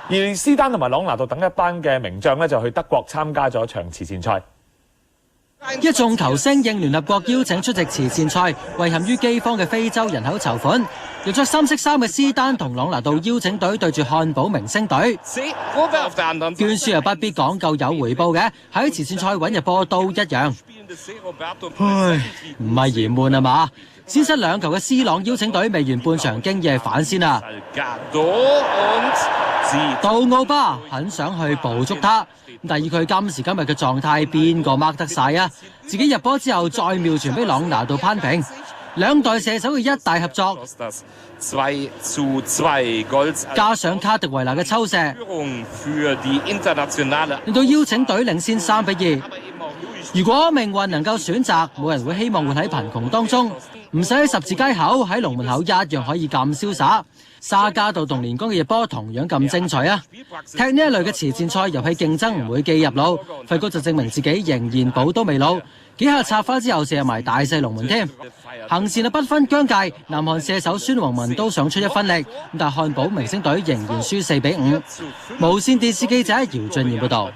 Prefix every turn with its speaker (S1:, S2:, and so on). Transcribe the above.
S1: 而斯丹同埋朗拿度等一班嘅名將呢，就去德國參加咗場慈善賽。
S2: 一眾球星應聯合國邀請出席慈善賽，為陷於饑荒嘅非洲人口籌款。着咗深色衫嘅斯丹同朗拿度邀請隊對住漢堡明星隊，捐輸又不必講究有回報嘅，喺慈善賽揾入波都一樣。唉，唔係嫌悶啊嘛？先失兩球嘅斯朗邀請隊未完半場經已係反先啦。杜奧巴很想去捕捉他，但以佢今時今日嘅狀態，邊個 mark 得晒啊？自己入波之後再妙傳俾朗拿度攀平，兩代射手嘅一大合作，加上卡迪維拿嘅抽射，令到邀請隊領先3-2。如果命運能夠選擇，冇人會希望活喺貧窮當中，唔使喺十字街口，喺龍門口一樣可以咁瀟灑。沙加道同連江嘅入波同樣咁精彩啊！踢呢一類嘅慈善賽遊戲競爭唔會記入腦，費高就證明自己仍然寶刀未老，幾下插花之後射入埋大細龍門添。行前不分疆界，南韓射手孫宏文都想出一分力，但漢堡明星隊仍然輸4-5。無線電視記者姚俊賢報導。